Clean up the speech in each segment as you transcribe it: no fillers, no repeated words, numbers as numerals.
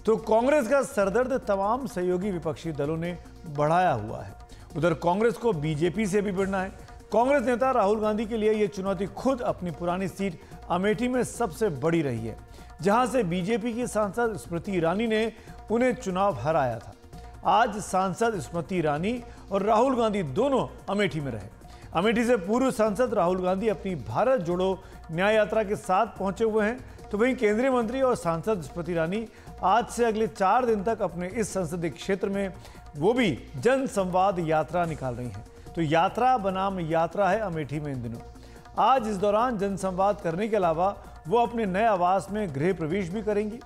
तो कांग्रेस का सरदर्द तमाम सहयोगी विपक्षी दलों ने बढ़ाया हुआ है। उधर कांग्रेस को बीजेपी से भी भिड़ना है। कांग्रेस नेता राहुल गांधी के लिए यह चुनौती खुद अपनी पुरानी सीट अमेठी में सबसे बड़ी रही है, जहां से बीजेपी की सांसद स्मृति ईरानी ने उन्हें चुनाव हराया था। आज सांसद स्मृति ईरानी और राहुल गांधी दोनों अमेठी में रहे। अमेठी से पूर्व सांसद राहुल गांधी अपनी भारत जोड़ो न्याय यात्रा के साथ पहुंचे हुए हैं, तो वहीं केंद्रीय मंत्री और सांसद स्मृति ईरानी आज से अगले 4 दिन तक अपने इस संसदीय क्षेत्र में वो भी जन संवाद यात्रा निकाल रही हैं। तो यात्रा बनाम यात्रा है अमेठी में इन दिनों। आज इस दौरान जनसंवाद करने के अलावा वो अपने नए आवास में गृह प्रवेश भी करेंगी।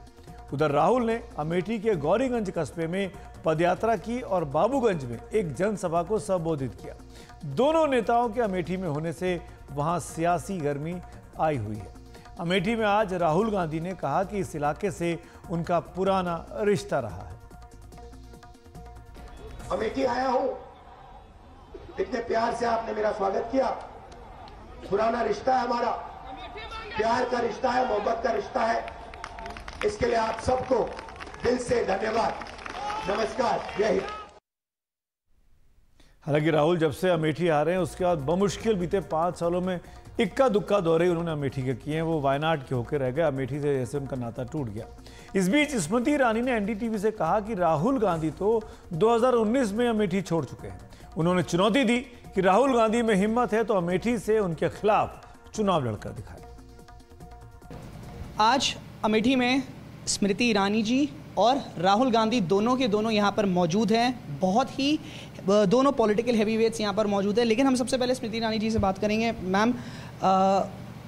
उधर राहुल ने अमेठी के गौरीगंज कस्बे में पदयात्रा की और बाबूगंज में एक जनसभा को संबोधित किया। दोनों नेताओं के अमेठी में होने से वहां सियासी गर्मी आई हुई है। अमेठी में आज राहुल गांधी ने कहा कि इस इलाके से उनका पुराना रिश्ता रहा है। अमेठी आया हूं, इतने प्यार से आपने मेरा स्वागत किया। पुराना रिश्ता है हमारा, प्यार का रिश्ता है, मोहब्बत का रिश्ता है। इसके लिए आप सबको दिल से धन्यवाद, नमस्कार, जय हिंद। हालांकि राहुल जब से अमेठी आ रहे हैं उसके बाद बमुश्किल बीते 5 सालों में इक्का दुक्का दौरे उन्होंने अमेठी के किए हैं। वो वायनाड के होकर रह गए, अमेठी से जैसे उनका नाता टूट गया। इस बीच स्मृति ईरानी ने एनडीटीवी से कहा कि राहुल गांधी तो 2019 में अमेठी छोड़ चुके हैं। उन्होंने चुनौती दी कि राहुल गांधी में हिम्मत है तो अमेठी से उनके खिलाफ चुनाव लड़कर दिखाए। आज अमेठी में स्मृति ईरानी जी और राहुल गांधी दोनों के दोनों यहाँ पर मौजूद हैं। बहुत ही दोनों पॉलिटिकल हैवीवेट्स यहाँ पर मौजूद है। लेकिन हम सबसे पहले स्मृति ईरानी जी से बात करेंगे। मैम,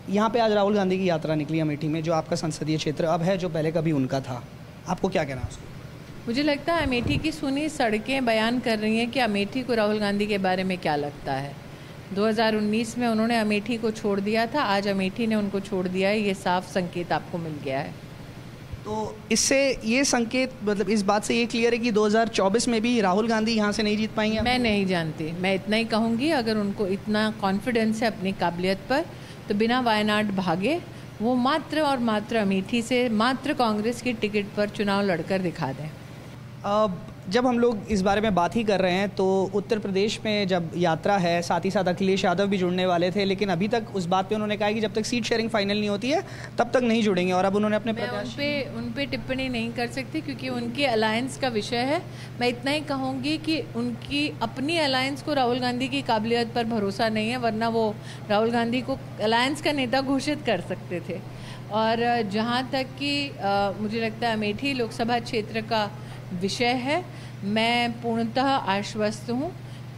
यहाँ पे आज राहुल गांधी की यात्रा निकली अमेठी में, जो आपका संसदीय क्षेत्र अब है, जो पहले कभी उनका था। आपको क्या कहना है उसको? मुझे लगता है अमेठी की सुनी सड़कें बयान कर रही हैं कि अमेठी को राहुल गांधी के बारे में क्या लगता है। 2019 में उन्होंने अमेठी को छोड़ दिया था, आज अमेठी ने उनको छोड़ दिया है। ये साफ संकेत आपको मिल गया है। तो इससे ये संकेत, मतलब इस बात से ये क्लियर है कि 2024 में भी राहुल गांधी यहाँ से नहीं जीत पाएंगे? मैं नहीं जानती, मैं इतना ही कहूँगी, अगर उनको इतना कॉन्फिडेंस है अपनी काबिलियत पर तो बिना वायनाड भागे वो मात्र और मात्र अमेठी से मात्र कांग्रेस की टिकट पर चुनाव लड़कर दिखा दें। जब हम लोग इस बारे में बात ही कर रहे हैं तो उत्तर प्रदेश में जब यात्रा है, साथ ही साथ अखिलेश यादव भी जुड़ने वाले थे, लेकिन अभी तक उस बात पे उन्होंने कहा कि जब तक सीट शेयरिंग फाइनल नहीं होती है तब तक नहीं जुड़ेंगे। और अब उन्होंने अपने उन पे टिप्पणी नहीं कर सकती क्योंकि उनकी अलायंस का विषय है। मैं इतना ही कहूँगी कि उनकी अपनी अलायंस को राहुल गांधी की काबिलियत पर भरोसा नहीं है, वरना वो राहुल गांधी को अलायंस का नेता घोषित कर सकते थे। और जहाँ तक कि मुझे लगता है अमेठी लोकसभा क्षेत्र का विषय है, मैं पूर्णतः आश्वस्त हूँ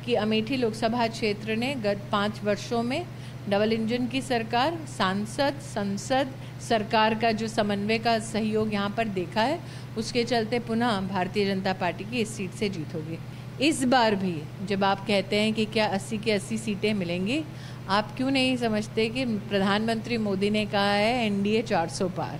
कि अमेठी लोकसभा क्षेत्र ने गत 5 वर्षों में डबल इंजन की सरकार, सांसद, संसद, सरकार का जो समन्वय का सहयोग यहाँ पर देखा है, उसके चलते पुनः भारतीय जनता पार्टी की इस सीट से जीत होगी। इस बार भी जब आप कहते हैं कि क्या 80 की 80 सीटें मिलेंगी, आप क्यों नहीं समझते कि प्रधानमंत्री मोदी ने कहा है एनडीए 400 पार।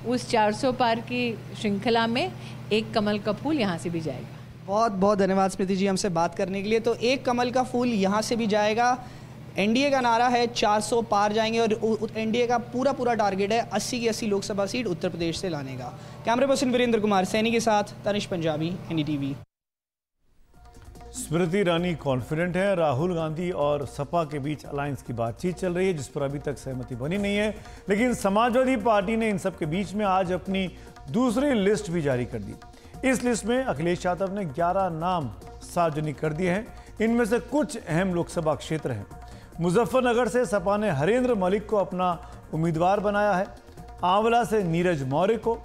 उस 400 पार की श्रृंखला में एक कमल का फूल यहाँ से भी जाएगा। बहुत बहुत धन्यवाद स्मृति जी हमसे बात करने के लिए। तो एक कमल का फूल यहाँ से भी जाएगा। एनडीए का नारा है 400 पार जाएंगे और एनडीए का पूरा टारगेट है 80 की 80 लोकसभा सीट उत्तर प्रदेश से लाने का। कैमरे पर्सन वीरेंद्र कुमार सैनी के साथ तनिष पंजाबी, एनडीटीवी। स्मृति ईरानी कॉन्फिडेंट है। राहुल गांधी और सपा के बीच अलायंस की बातचीत चल रही है जिस पर अभी तक सहमति बनी नहीं है, लेकिन समाजवादी पार्टी ने इन सब के बीच में आज अपनी दूसरी लिस्ट भी जारी कर दी। इस लिस्ट में अखिलेश यादव ने 11 नाम सार्वजनिक कर दिए हैं। इनमें से कुछ अहम लोकसभा क्षेत्र हैं। मुजफ्फरनगर से सपा ने हरेंद्र मलिक को अपना उम्मीदवार बनाया है, आंवला से नीरज मौर्य को,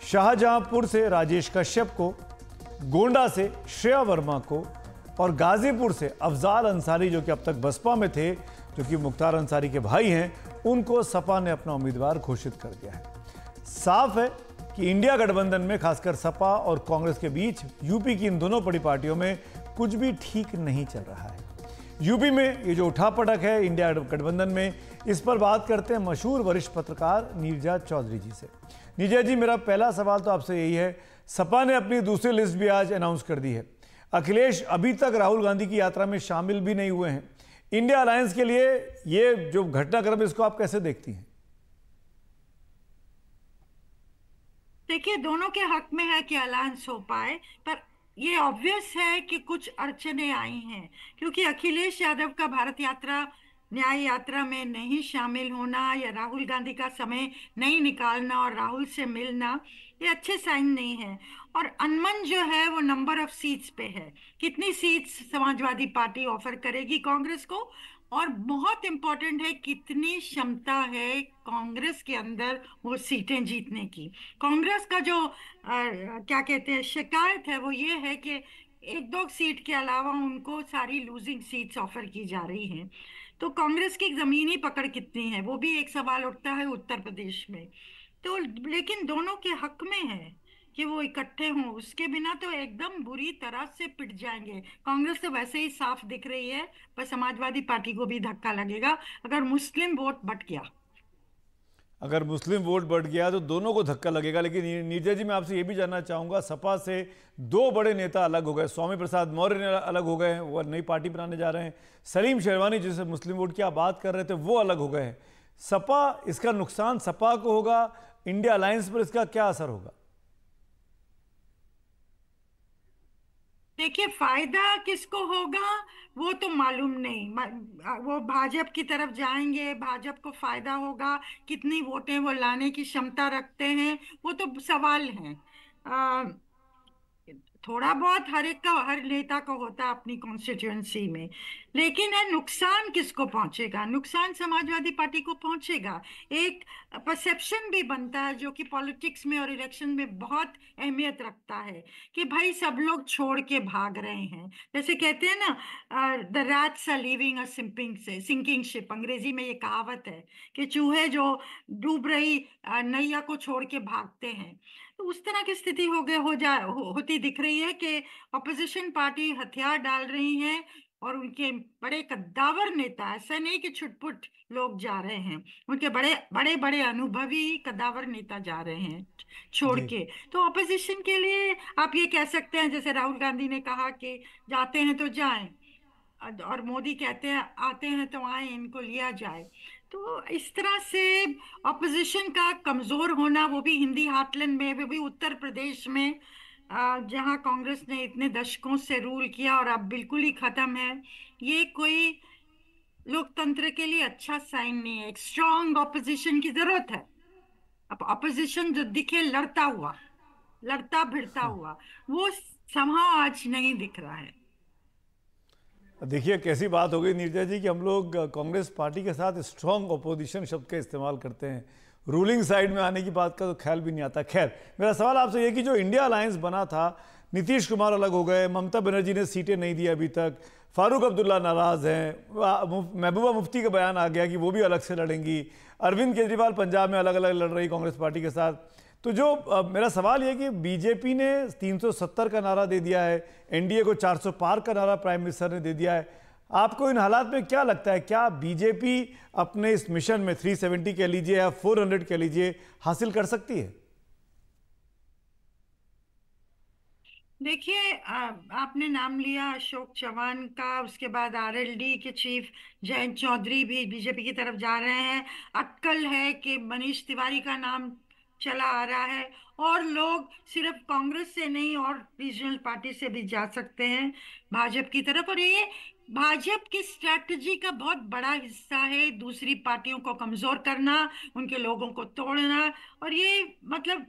शाहजहांपुर से राजेश कश्यप को, गोंडा से श्रेया वर्मा को और गाजीपुर से अफजाल अंसारी, जो कि अब तक बसपा में थे, जो कि मुख्तार अंसारी के भाई हैं, उनको सपा ने अपना उम्मीदवार घोषित कर दिया है। साफ है कि इंडिया गठबंधन में खासकर सपा और कांग्रेस के बीच यूपी की इन दोनों बड़ी पार्टियों में कुछ भी ठीक नहीं चल रहा है। यूपी में ये जो उठापटक है इंडिया गठबंधन में, इस पर बात करते हैं मशहूर वरिष्ठ पत्रकार नीरजा चौधरी जी से। नीरजा जी, मेरा पहला सवाल तो आपसे यही है, सपा ने अपनी दूसरी लिस्ट भी आज अनाउंस कर दी है। अखिलेश अभी तक राहुल गांधी की यात्रा में शामिल भी नहीं हुए हैं। इंडिया अलायंस के लिए ये जो घटनाक्रम है, इसको आप कैसे देखती हैं? देखिए, दोनों के हक में है कि अलायंस हो पाए, पर ये ऑब्वियस है कि कुछ अड़चने आई हैं, क्योंकि अखिलेश यादव का भारत यात्रा, न्याय यात्रा में नहीं शामिल होना, या राहुल गांधी का समय नहीं निकालना और राहुल से मिलना, ये अच्छे साइन नहीं है। और अनमन जो है वो नंबर ऑफ सीट्स पे है, कितनी सीट्स समाजवादी पार्टी ऑफर करेगी कांग्रेस को, और बहुत इंपॉर्टेंट है कितनी क्षमता है कांग्रेस के अंदर वो सीटें जीतने की। कांग्रेस का जो क्या कहते हैं शिकायत है वो ये है कि एक दो सीट के अलावा उनको सारी लूजिंग सीट्स ऑफर की जा रही हैं। तो कांग्रेस की जमीनी पकड़ कितनी है वो भी एक सवाल उठता है उत्तर प्रदेश में। तो लेकिन दोनों के हक में है कि वो इकट्ठे हों, उसके बिना तो एकदम बुरी तरह से पिट जाएंगे। कांग्रेस तो वैसे ही साफ दिख रही है, पर समाजवादी पार्टी को भी धक्का लगेगा अगर मुस्लिम वोट बट गया। अगर मुस्लिम वोट बढ़ गया तो दोनों को धक्का लगेगा। लेकिन नीरजा जी, मैं आपसे ये भी जानना चाहूँगा, सपा से दो बड़े नेता अलग हो गए, स्वामी प्रसाद मौर्य ने अलग हो गए हैं, वो नई पार्टी बनाने जा रहे हैं। सलीम शेरवानी जिसे मुस्लिम वोट की आप बात कर रहे थे वो अलग हो गए हैं। सपा, इसका नुकसान सपा को होगा, इंडिया अलायंस पर इसका क्या असर होगा? देखिए, फायदा किसको होगा वो तो मालूम नहीं। वो भाजपा की तरफ जाएंगे, भाजपा को फायदा होगा, कितनी वोटें वो लाने की क्षमता रखते हैं वो तो सवाल है। थोड़ा बहुत हर एक का, हर नेता को होता है अपनी कॉन्स्टिट्यूएंसी में, लेकिन है नुकसान किसको पहुंचेगा? नुकसान समाजवादी पार्टी को पहुंचेगा। एक परसेप्शन भी बनता है जो कि पॉलिटिक्स में और इलेक्शन में बहुत अहमियत रखता है, कि भाई सब लोग छोड़ के भाग रहे हैं। जैसे कहते हैं ना, the rats are leaving a sinking ship, अंग्रेजी में ये कहावत है कि चूहे जो डूब रही नैया को छोड़ के भागते हैं। तो उस तरह की स्थिति होती दिख रही है कि ऑपोजिशन पार्टी हथियार डाल रही हैं, और उनके बड़े कद्दावर नेता, ऐसा नहीं कि छुटपुट लोग जा रहे हैं, उनके बड़े बड़े बड़े अनुभवी कद्दावर नेता जा रहे हैं छोड़ जी। के। तो ऑपोजिशन के लिए आप ये कह सकते हैं, जैसे राहुल गांधी ने कहा कि जाते हैं तो जाएं, और मोदी कहते हैं आते हैं तो आए, इनको लिया जाए। तो इस तरह से ऑपोजिशन का कमजोर होना, वो भी हिंदी हार्टलैंड में, वो भी उत्तर प्रदेश में, जहां कांग्रेस ने इतने दशकों से रूल किया और अब बिल्कुल ही खत्म है, ये कोई लोकतंत्र के लिए अच्छा साइन नहीं है। एक स्ट्रांग ऑपोजिशन की जरूरत है। अब ऑपोजिशन जो दिखे लड़ता हुआ, लड़ता भिड़ता हुआ, वो समहाउ आज नहीं दिख रहा है। देखिए कैसी बात हो गई नीरजा जी कि हम लोग कांग्रेस पार्टी के साथ स्ट्रांग अपोजिशन शब्द का इस्तेमाल करते हैं, रूलिंग साइड में आने की बात का तो ख्याल भी नहीं आता। खैर, मेरा सवाल आपसे ये कि जो इंडिया अलायंस बना था, नीतीश कुमार अलग हो गए, ममता बनर्जी ने सीटें नहीं दी अभी तक, फारूक अब्दुल्ला नाराज हैं, महबूबा मुफ्ती का बयान आ गया कि वो भी अलग से लड़ेंगी, अरविंद केजरीवाल पंजाब में अलग अलग लड़ रही कांग्रेस पार्टी के साथ। तो जो मेरा सवाल ये कि बीजेपी ने 370 का नारा दे दिया है, एनडीए को 400 पार का नारा प्राइम मिनिस्टर ने दे दिया है। आपको इन हालात में क्या लगता है, क्या बीजेपी अपने इस मिशन में 370 कह लीजिए या 400 कह लीजिए हासिल कर सकती है? देखिए, आपने नाम लिया अशोक चौहान का, उसके बाद आरएलडी के चीफ जयंत चौधरी भी बीजेपी की तरफ जा रहे हैं। अटकल है कि मनीष तिवारी का नाम चला आ रहा है, और लोग सिर्फ कांग्रेस से नहीं और रीजनल पार्टी से भी जा सकते हैं भाजपा की तरफ। और ये भाजपा की स्ट्रैटेजी का बहुत बड़ा हिस्सा है, दूसरी पार्टियों को कमजोर करना, उनके लोगों को तोड़ना। और ये मतलब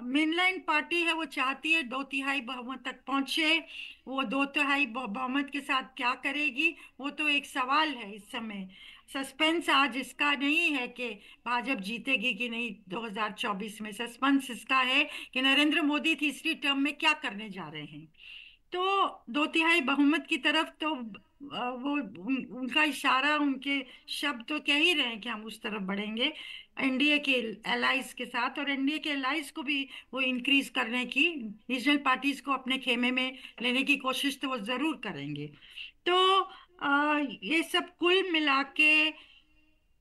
मेनलाइन पार्टी है, वो चाहती है 2/3 बहुमत तक पहुंचे। वो 2/3 बहुमत के साथ क्या करेगी वो तो एक सवाल है इस समय। सस्पेंस आज इसका नहीं है कि भाजपा जीतेगी कि नहीं 2024 में, सस्पेंस इसका है कि नरेंद्र मोदी तीसरी टर्म में क्या करने जा रहे हैं। तो 2/3 बहुमत की तरफ तो वो उनका इशारा, उनके शब्द तो कह ही रहे हैं कि हम उस तरफ बढ़ेंगे एनडीए के एलाइज के साथ, और एनडीए के एलाइज को भी वो इंक्रीज करने की, रीजनल पार्टीज को अपने खेमे में लेने की कोशिश तो वो जरूर करेंगे। तो ये सब कुल मिला के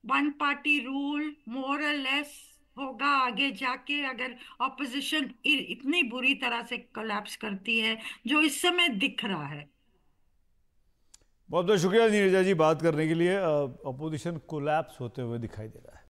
वन पार्टी रूल मोर और लेस होगा आगे जाके, अगर ऑपोजिशन इतनी बुरी तरह से कोलैप्स करती है जो इस समय दिख रहा है। बहुत बहुत शुक्रिया नीरजा जी बात करने के लिए। अपोजिशन कोलैप्स होते हुए दिखाई दे रहा है।